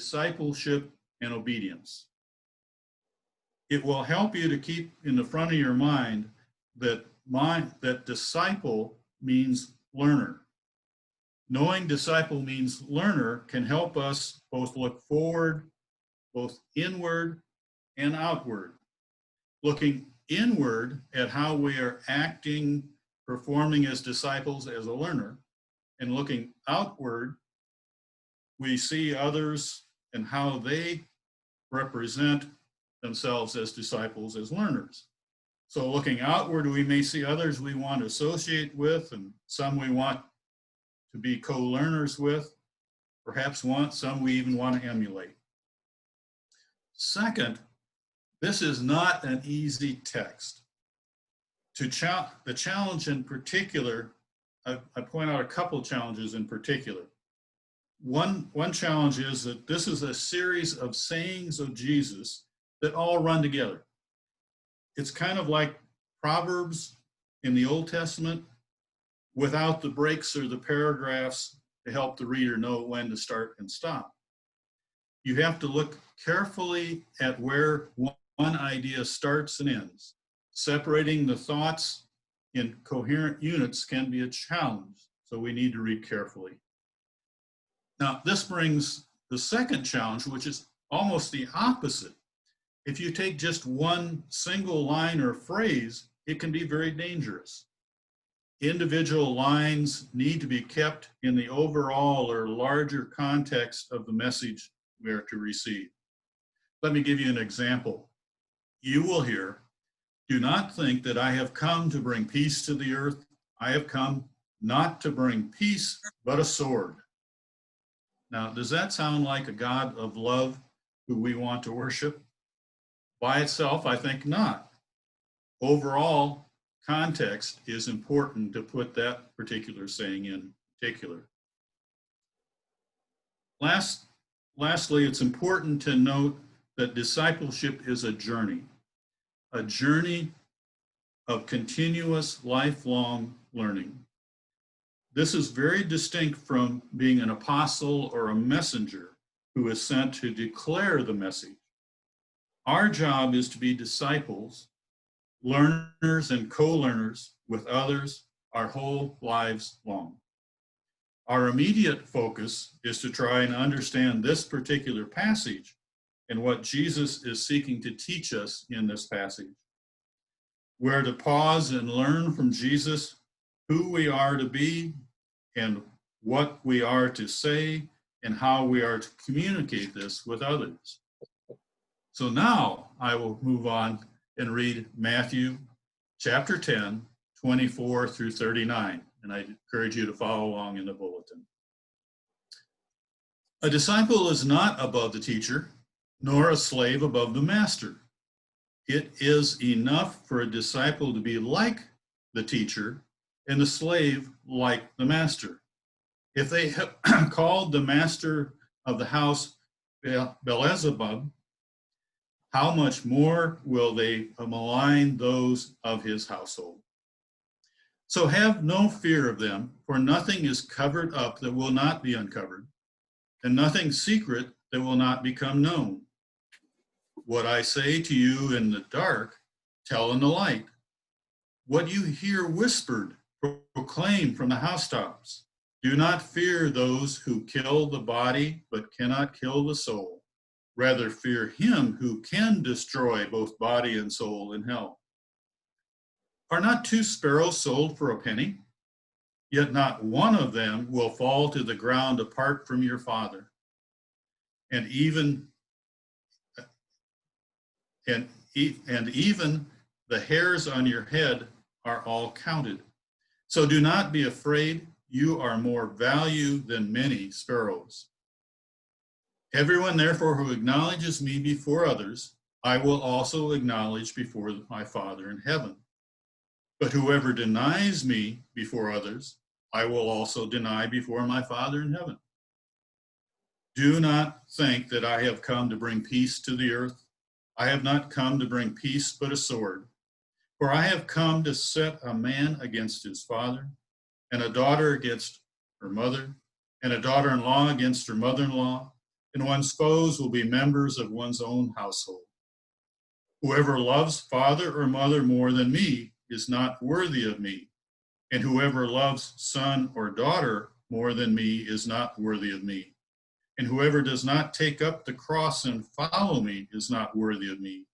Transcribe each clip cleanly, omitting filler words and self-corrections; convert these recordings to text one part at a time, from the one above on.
discipleship and obedience. It will help you to keep in the front of your mind that disciple means learner. Knowing disciple means learner can help us both look forward, both inward and outward. Looking inward at how we are acting, performing as disciples as a learner, and looking outward, we see others and how they represent themselves as disciples, as learners. So looking outward, we may see others we want to associate with, and some we want to be co-learners with, perhaps some we even want to emulate. Second, this is not an easy text. The challenge in particular, I point out a couple challenges in particular. One challenge is that this is a series of sayings of Jesus that all run together. It's kind of like Proverbs in the Old Testament without the breaks or the paragraphs to help the reader know when to start and stop. You have to look carefully at where one idea starts and ends. Separating the thoughts in coherent units can be a challenge, so we need to read carefully. Now, this brings the second challenge, which is almost the opposite. If you take just one single line or phrase, it can be very dangerous. Individual lines need to be kept in the overall or larger context of the message we are to receive. Let me give you an example. You will hear, "Do not think that I have come to bring peace to the earth. I have come not to bring peace, but a sword." Now, does that sound like a God of love who we want to worship? By itself, I think not. Overall, context is important to put that particular saying in particular. Lastly, it's important to note that discipleship is a journey of continuous lifelong learning. This is very distinct from being an apostle or a messenger who is sent to declare the message. Our job is to be disciples, learners and co-learners with others our whole lives long. Our immediate focus is to try and understand this particular passage and what Jesus is seeking to teach us in this passage. We're to pause and learn from Jesus who we are to be and what we are to say and how we are to communicate this with others. So now I will move on and read Matthew chapter 10, 24 through 39. And I encourage you to follow along in the bulletin. "A disciple is not above the teacher, nor a slave above the master. It is enough for a disciple to be like the teacher and the slave like the master. If they have called the master of the house Beelzebub, how much more will they malign those of his household? So have no fear of them, for nothing is covered up that will not be uncovered, and nothing secret that will not become known. What I say to you in the dark, tell in the light. What you hear whispered, proclaim from the housetops. Do not fear those who kill the body, but cannot kill the soul. Rather fear him who can destroy both body and soul in hell. Are not 2 sparrows sold for a penny? Yet not one of them will fall to the ground apart from your Father. And even the hairs on your head are all counted. So do not be afraid. You are more value than many sparrows. Everyone, therefore, who acknowledges me before others, I will also acknowledge before my Father in heaven. But whoever denies me before others, I will also deny before my Father in heaven. Do not think that I have come to bring peace to the earth. I have not come to bring peace, but a sword. For I have come to set a man against his father, and a daughter against her mother, and a daughter-in-law against her mother-in-law, and one's foes will be members of one's own household. Whoever loves father or mother more than me is not worthy of me, and whoever loves son or daughter more than me is not worthy of me. And whoever does not take up the cross and follow me is not worthy of me.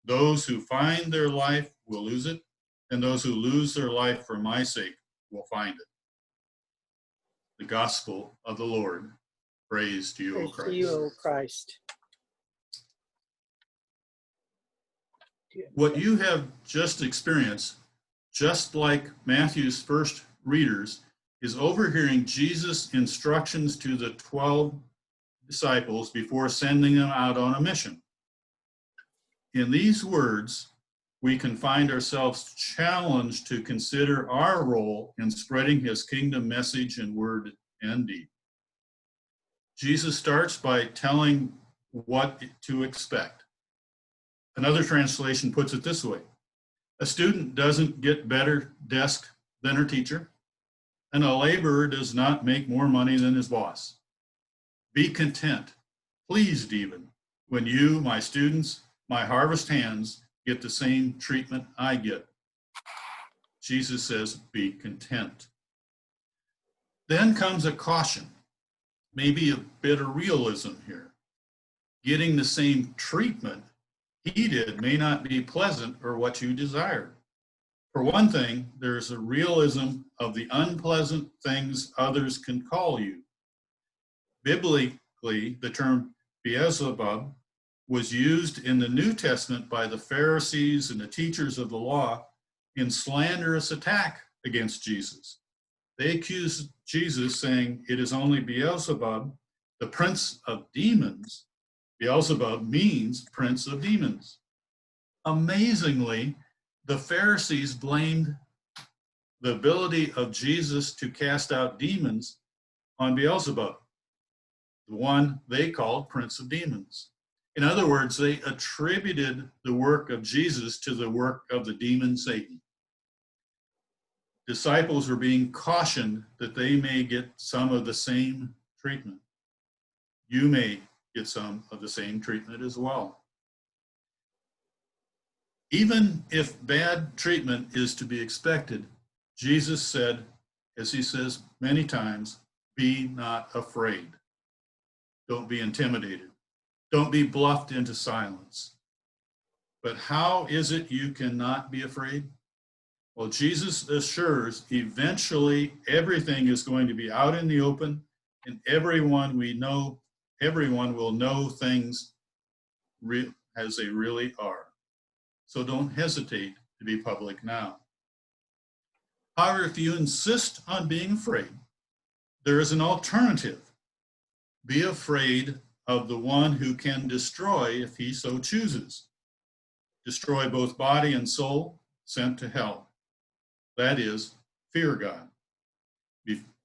Those who find their life will lose it, and those who lose their life for my sake will find it. The gospel of the Lord. Praise to you, O Praise Christ. to you, O Christ. What you have just experienced, just like Matthew's first readers, is overhearing Jesus' instructions to the 12 disciples before sending them out on a mission. In these words, we can find ourselves challenged to consider our role in spreading his kingdom message in word and deed. Jesus starts by telling what to expect. Another translation puts it this way: a student doesn't get better desk than her teacher, and a laborer does not make more money than his boss. Be content, pleased even, when you, my students, my harvest hands, get the same treatment I get. Jesus says, be content. Then comes a caution, maybe a bit of realism here. Getting the same treatment he did may not be pleasant or what you desire. For one thing, there's a realism of the unpleasant things others can call you. Biblically, the term Beelzebub was used in the New Testament by the Pharisees and the teachers of the law in slanderous attack against Jesus. They accused Jesus, saying, it is only Beelzebub, the prince of demons. Beelzebub means prince of demons. Amazingly, the Pharisees blamed the ability of Jesus to cast out demons on Beelzebub, the one they called prince of demons. In other words, they attributed the work of Jesus to the work of the demon Satan. Disciples were being cautioned that they may get some of the same treatment. You may get some of the same treatment as well. Even if bad treatment is to be expected, Jesus said, as he says many times, be not afraid. Don't be intimidated. Don't be bluffed into silence. But how is it you cannot be afraid? Well, Jesus assures eventually everything is going to be out in the open, and everyone will know things as they really are. So don't hesitate to be public now. However, if you insist on being afraid, there is an alternative. Be afraid of the one who can destroy if he so chooses. Destroy both body and soul, sent to hell. That is, fear God.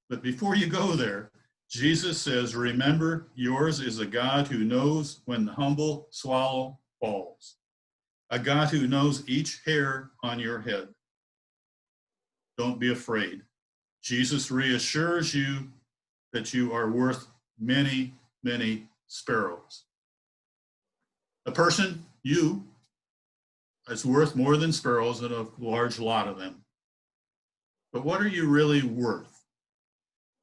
But before you go there, Jesus says, remember, yours is a God who knows when the humble swallow falls, a God who knows each hair on your head. Don't be afraid. Jesus reassures you that you are worth many, many sparrows. A person, you, is worth more than sparrows and a large lot of them. But what are you really worth?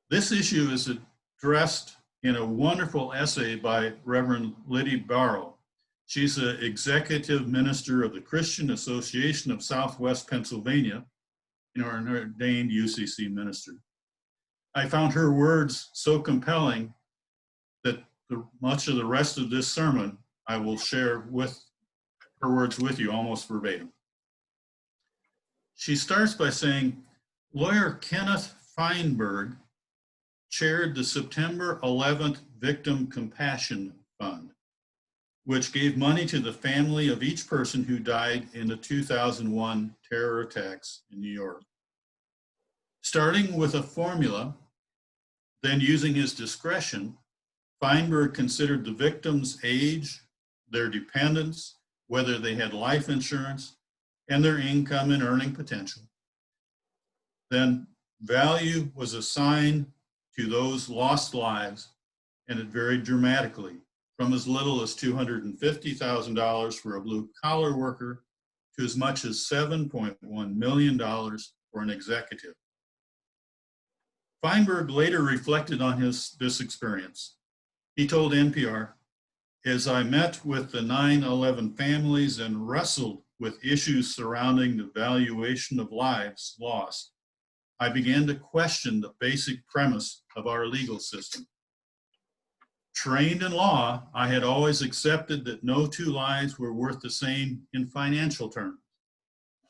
This issue is addressed in a wonderful essay by Reverend Liddy Barrow. She's an executive minister of the Christian Association of Southwest Pennsylvania and an ordained UCC minister. I found her words so compelling that much of the rest of this sermon I will share with her words with you almost verbatim. She starts by saying, lawyer Kenneth Feinberg chaired the September 11th Victim Compassion Fund, which gave money to the family of each person who died in the 2001 terror attacks in New York. Starting with a formula, then using his discretion, Feinberg considered the victim's age, their dependents, whether they had life insurance, and their income and earning potential. Then value was assigned to those lost lives and it varied dramatically from as little as $250,000 for a blue-collar worker to as much as $7.1 million for an executive. Feinberg later reflected on this experience. He told NPR, "As I met with the 9/11 families and wrestled with issues surrounding the valuation of lives lost, I began to question the basic premise of our legal system. Trained in law, I had always accepted that no two lives were worth the same in financial terms.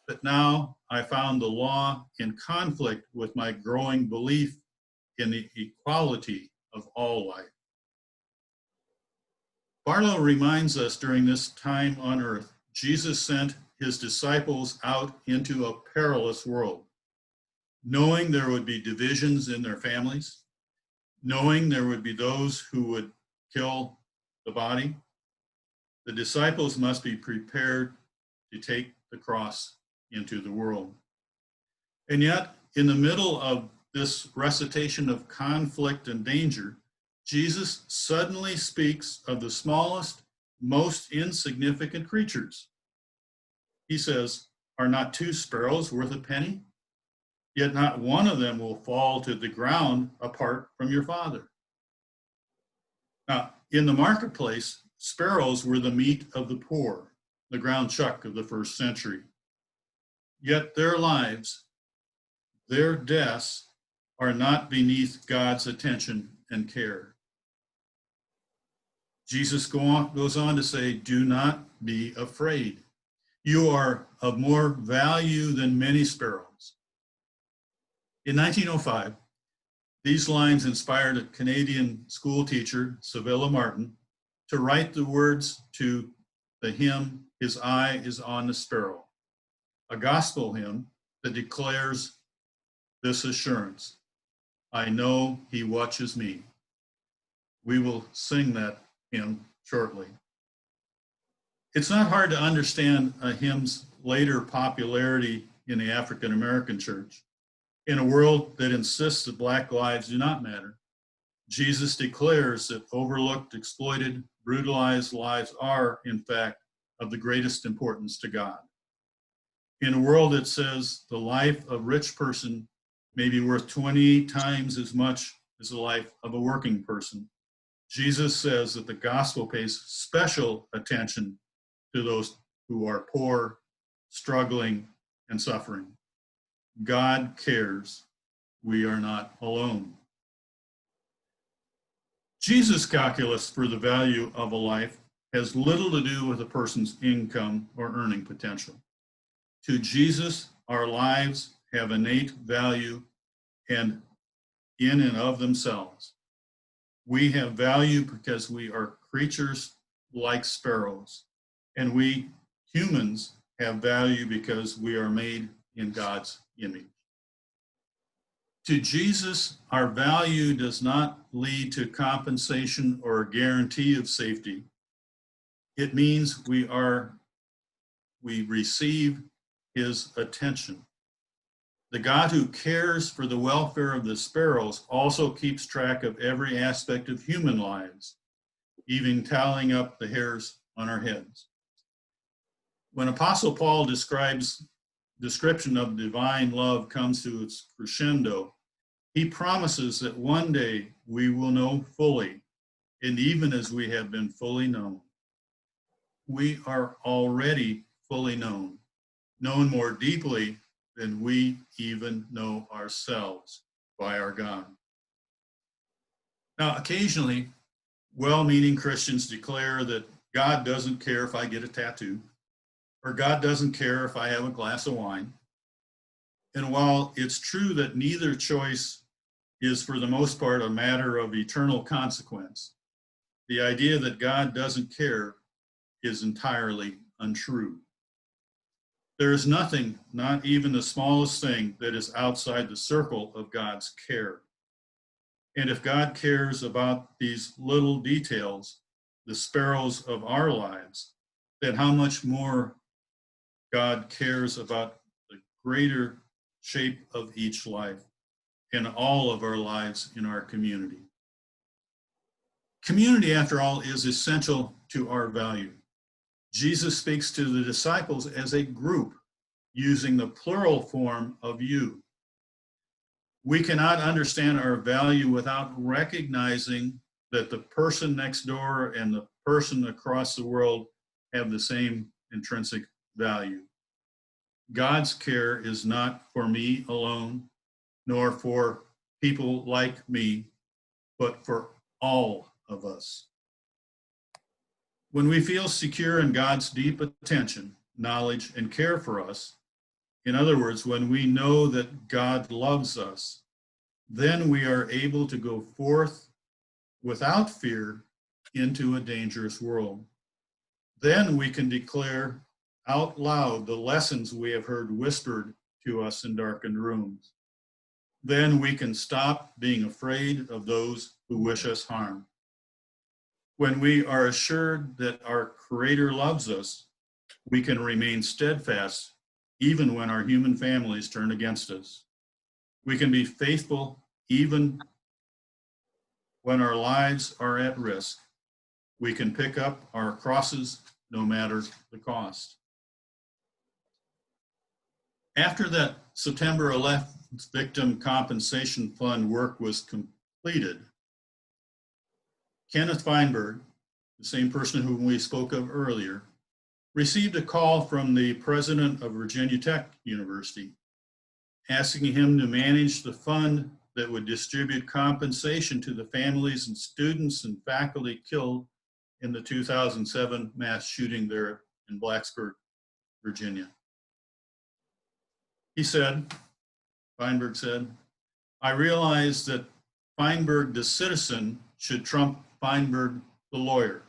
But now I found the law in conflict with my growing belief in the equality of all life." Barlow reminds us during this time on earth, Jesus sent his disciples out into a perilous world, knowing there would be divisions in their families, knowing there would be those who would kill the body. The disciples must be prepared to take the cross into the world. And yet, in the middle of this recitation of conflict and danger, Jesus suddenly speaks of the smallest, most insignificant creatures. He says, "Are not two sparrows worth a penny? Yet not one of them will fall to the ground apart from your Father." Now, in the marketplace, sparrows were the meat of the poor, the ground chuck of the first century. Yet their lives, their deaths, are not beneath God's attention and care. Jesus goes on to say, "Do not be afraid. You are of more value than many sparrows." In 1905, these lines inspired a Canadian school teacher, Sevilla Martin, to write the words to the hymn, "His Eye is on the Sparrow," a gospel hymn that declares this assurance: "I know he watches me." We will sing that hymn shortly. It's not hard to understand a hymn's later popularity in the African American church. In a world that insists that Black lives do not matter, Jesus declares that overlooked, exploited, brutalized lives are, in fact, of the greatest importance to God. In a world that says the life of a rich person may be worth 28 times as much as the life of a working person, Jesus says that the gospel pays special attention to those who are poor, struggling, and suffering. God cares. We are not alone. Jesus' calculus for the value of a life has little to do with a person's income or earning potential. To Jesus, our lives have innate value and in and of themselves. We have value because we are creatures like sparrows, and we humans have value because we are made in God's image. To Jesus, our value does not lead to compensation or a guarantee of safety. It means we receive his attention. The God who cares for the welfare of the sparrows also keeps track of every aspect of human lives, even tallying up the hairs on our heads. When Apostle Paul description of divine love comes to its crescendo, he promises that one day we will know fully, and even as we have been fully known. We are already fully known more deeply than we even know ourselves by our God. Now, occasionally, well-meaning Christians declare that God doesn't care if I get a tattoo, or God doesn't care if I have a glass of wine. And while it's true that neither choice is for the most part a matter of eternal consequence, the idea that God doesn't care is entirely untrue. There is nothing, not even the smallest thing, that is outside the circle of God's care. And if God cares about these little details, the sparrows of our lives, then how much more God cares about the greater shape of each life and all of our lives in our community. Community, after all, is essential to our value. Jesus speaks to the disciples as a group, using the plural form of you. We cannot understand our value without recognizing that the person next door and the person across the world have the same intrinsic value. God's care is not for me alone, nor for people like me, but for all of us. When we feel secure in God's deep attention, knowledge, and care for us, in other words, when we know that God loves us, then we are able to go forth without fear into a dangerous world. Then we can declare out loud the lessons we have heard whispered to us in darkened rooms. Then we can stop being afraid of those who wish us harm. When we are assured that our Creator loves us, we can remain steadfast even when our human families turn against us. We can be faithful even when our lives are at risk. We can pick up our crosses no matter the cost. After that September 11th Victim Compensation Fund work was completed, Kenneth Feinberg, the same person whom we spoke of earlier, received a call from the president of Virginia Tech University, asking him to manage the fund that would distribute compensation to the families and students and faculty killed in the 2007 mass shooting there in Blacksburg, Virginia. He said, Feinberg said, I realized that Feinberg the citizen should trump Feinberg the lawyer.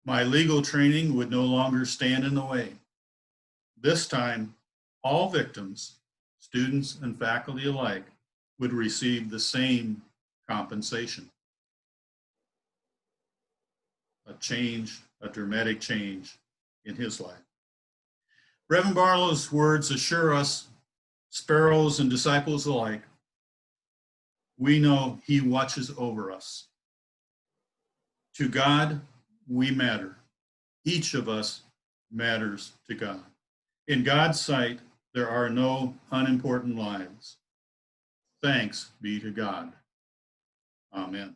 My legal training would no longer stand in the way. This time, all victims, students and faculty alike, would receive the same compensation. A change, a dramatic change in his life. Reverend Barlow's words assure us, sparrows and disciples alike, we know he watches over us. To God, we matter. Each of us matters to God. In God's sight, there are no unimportant lives. Thanks be to God. Amen.